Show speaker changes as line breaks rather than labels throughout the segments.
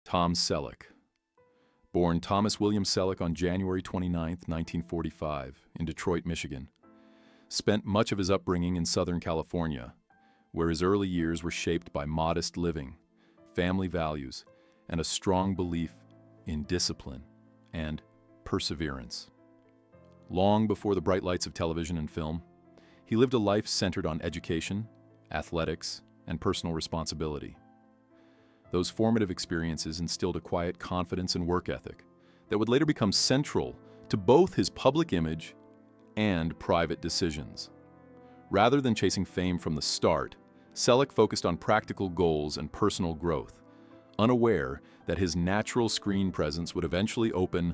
Tom Selleck. Born Thomas William Selleck on January 29, 1945, in Detroit, Michigan. Spent much of his upbringing in Southern California, where his early years were shaped by modest living, family values, and a strong belief in discipline and perseverance. Long before the bright lights of television and film, he lived a life centered on education, athletics, and personal responsibility. Those formative experiences instilled a quiet confidence and work ethic that would later become central to both his public image and private decisions. Rather than chasing fame from the start, Selleck focused on practical goals and personal growth, unaware that his natural screen presence would eventually open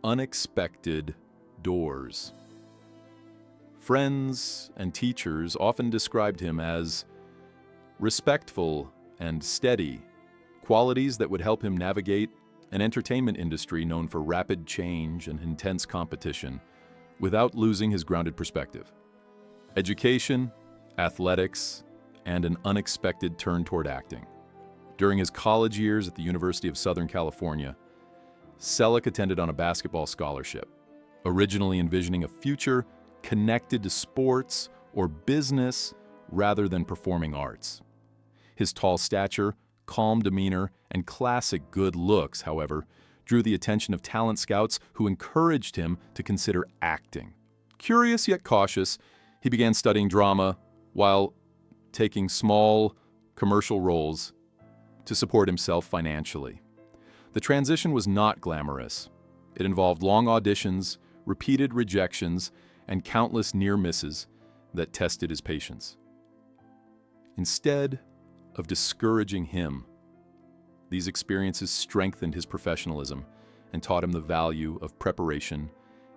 unexpected doors. Friends and teachers often described him as respectful and steady, qualities that would help him navigate an entertainment industry known for rapid change and intense competition without losing his grounded perspective. Education, athletics, and an unexpected turn toward acting. During his college years at the University of Southern California, Selleck attended on a basketball scholarship, originally envisioning a future connected to sports or business rather than performing arts. His tall stature, calm demeanor, and classic good looks, however, drew the attention of talent scouts who encouraged him to consider acting. Curious yet cautious, he began studying drama while taking small commercial roles to support himself financially. The transition was not glamorous. It involved long auditions, repeated rejections, and countless near misses that tested his patience. Instead of discouraging him, these experiences strengthened his professionalism and taught him the value of preparation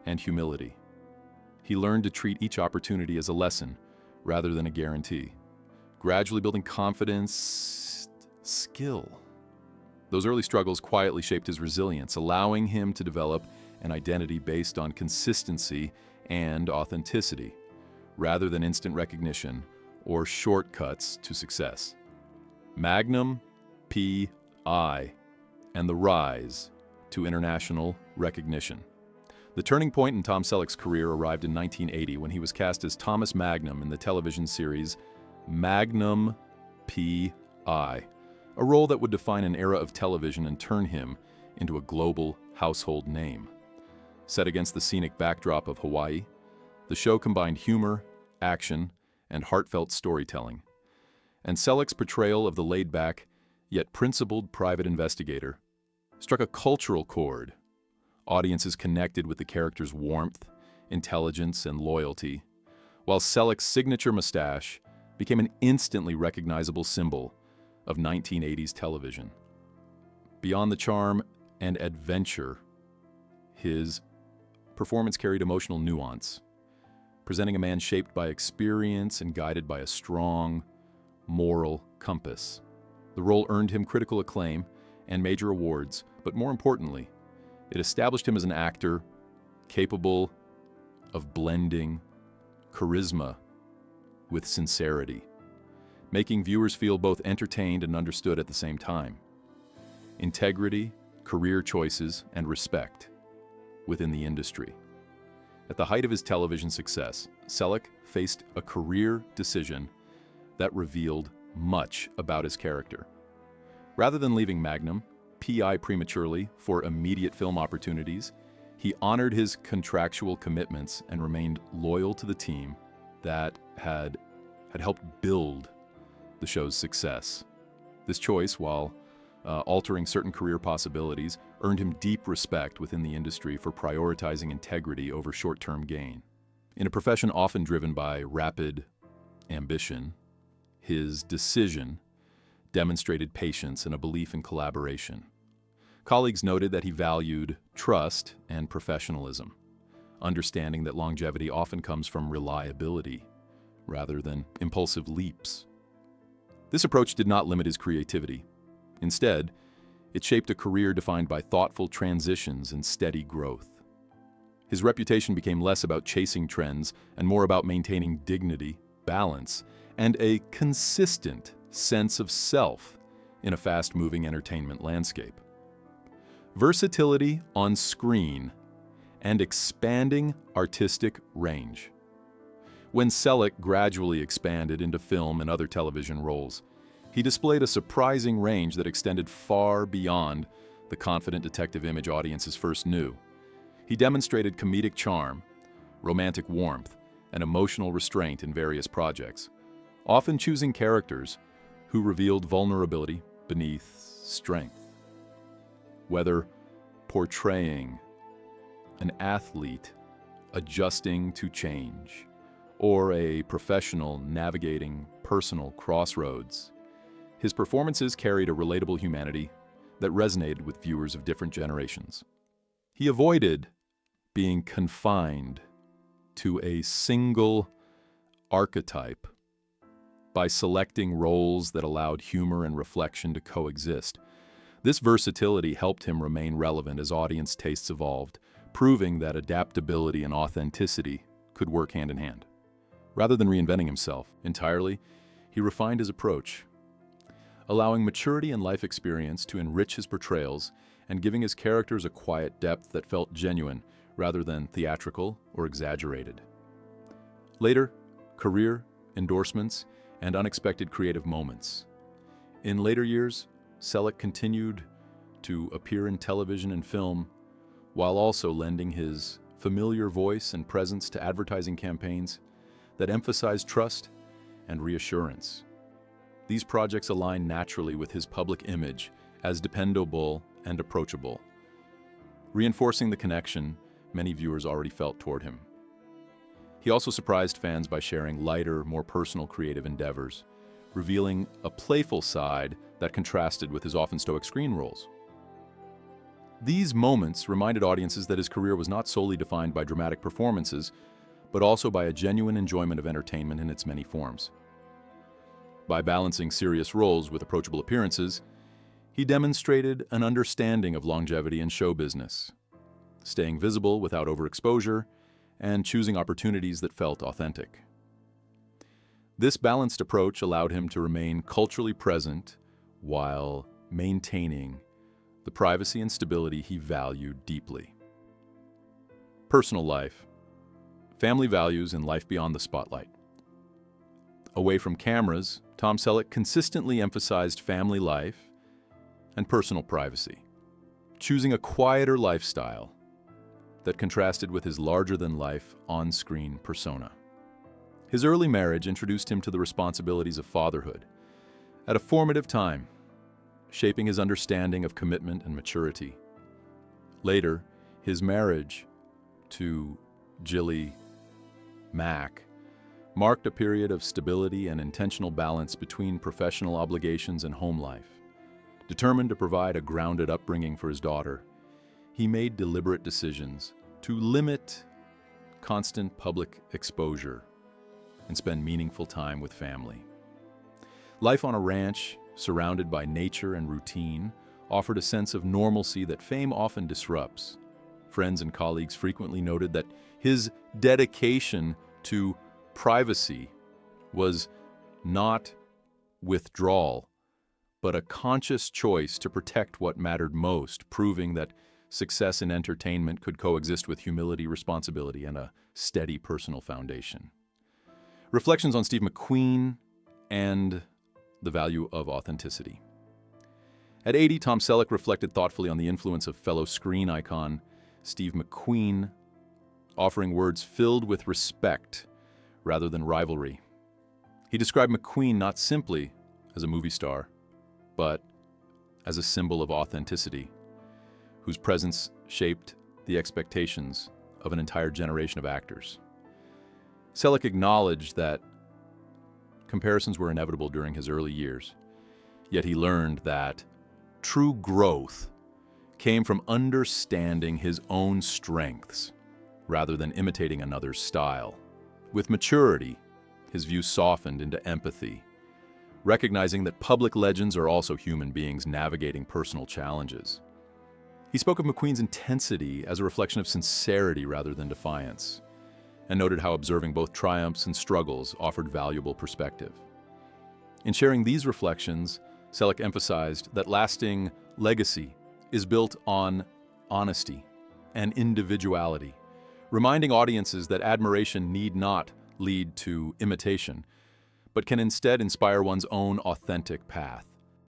and humility. He learned to treat each opportunity as a lesson rather than a guarantee, gradually building confidence, skill. Those early struggles quietly shaped his resilience, allowing him to develop an identity based on consistency and authenticity, rather than instant recognition or shortcuts to success. Magnum, P.I., and the rise to international recognition. The turning point in Tom Selleck's career arrived in 1980 when he was cast as Thomas Magnum in the television series Magnum P.I., a role that would define an era of television and turn him into a global household name. Set against the scenic backdrop of Hawaii, the show combined humor, action, and heartfelt storytelling. And Selleck's portrayal of the laid-back, yet principled private investigator struck a cultural chord. Audiences connected with the character's warmth, intelligence, and loyalty, while Selleck's signature mustache became an instantly recognizable symbol of 1980s television. Beyond the charm and adventure, his performance carried emotional nuance, presenting a man shaped by experience and guided by a strong, moral compass. The role earned him critical acclaim and major awards, but more importantly, it established him as an actor capable of blending charisma with sincerity, making viewers feel both entertained and understood at the same time. Integrity, career choices, and respect within the industry. At the height of his television success, Selleck faced a career decision that revealed much about his character. Rather than leaving Magnum P.I. prematurely for immediate film opportunities, he honored his contractual commitments and remained loyal to the team that had helped build the show's success. This choice, while altering certain career possibilities, earned him deep respect within the industry for prioritizing integrity over short-term gain. In a profession often driven by rapid ambition, his decision demonstrated patience and a belief in collaboration. Colleagues noted that he valued trust and professionalism, understanding that longevity often comes from reliability rather than impulsive leaps. This approach did not limit his creativity. Instead, it shaped a career defined by thoughtful transitions and steady growth. His reputation became less about chasing trends and more about maintaining dignity, balance, and a consistent sense of self in a fast-moving entertainment landscape. versatility on screen, and expanding artistic range. When Selleck gradually expanded into film and other television roles, he displayed a surprising range that extended far beyond the confident detective image audiences first knew. He demonstrated comedic charm, romantic warmth, and emotional restraint in various projects, often choosing characters who revealed vulnerability beneath strength. Whether portraying an athlete adjusting to change, or a professional navigating personal crossroads, his performances carried a relatable humanity that resonated with viewers of different generations. He avoided being confined to a single archetype by selecting roles that allowed humor and reflection to coexist. This versatility helped him remain relevant as audience tastes evolved, proving that adaptability and authenticity could work hand in hand. Rather than reinventing himself entirely, he refined his approach, allowing maturity and life experience to enrich his portrayals and giving his characters a quiet depth that felt genuine rather than theatrical or exaggerated. Later, career, endorsements, and unexpected creative moments. In later years, Selleck continued to appear in television and film while also lending his familiar voice and presence to advertising campaigns that emphasized trust and reassurance. These projects align naturally with his public image as dependable and approachable, reinforcing the connection many viewers already felt toward him. He also surprised fans by sharing lighter, more personal creative endeavors, revealing a playful side that contrasted with his often stoic screen roles. These moments reminded audiences that his career was not solely defined by dramatic performances, but also by a genuine enjoyment of entertainment in its many forms. By balancing serious roles with approachable appearances, he demonstrated an understanding of longevity in show business, staying visible without overexposure and choosing opportunities that felt authentic. This balanced approach allowed him to remain culturally present while maintaining the privacy and stability he valued deeply. Personal life, family values, and life beyond the spotlight. Away from cameras, Tom Selleck consistently emphasized family life and personal privacy, choosing a quieter lifestyle that contrasted with his larger-than-life on-screen persona. His early marriage introduced him to the responsibilities of fatherhood at a formative time, shaping his understanding of commitment and maturity. Later, his marriage to Jilly Mack marked a period of stability and intentional balance between professional obligations and home life. Determined to provide a grounded upbringing for his daughter, he made deliberate decisions to limit constant public exposure and spend meaningful time with family. Life on a ranch, surrounded by nature and routine, offered a sense of normalcy that fame often disrupts. Friends and colleagues frequently noted that his dedication to privacy was not withdrawal, but a conscious choice to protect what mattered most, proving that success in entertainment could coexist with humility, responsibility, and a steady personal foundation. Reflections on Steve McQueen and the value of authenticity. At 80, Tom Selleck reflected thoughtfully on the influence of fellow screen icon Steve McQueen, offering words filled with respect rather than rivalry. He described McQueen not simply as a movie star, but as a symbol of authenticity, whose presence shaped the expectations of an entire generation of actors. Selleck acknowledged that comparisons were inevitable during his early years, yet he learned that true growth came from understanding his own strengths rather than imitating another's style. With maturity, his view softened into empathy, recognizing that public legends are also human beings navigating personal challenges. He spoke of McQueen's intensity as a reflection of sincerity rather than defiance, and noted how observing both triumphs and struggles offered valuable perspective. In sharing these reflections, Selleck emphasized that lasting legacy is built on honesty and individuality, reminding audiences that admiration need not lead to imitation, but can instead inspire one's own authentic path.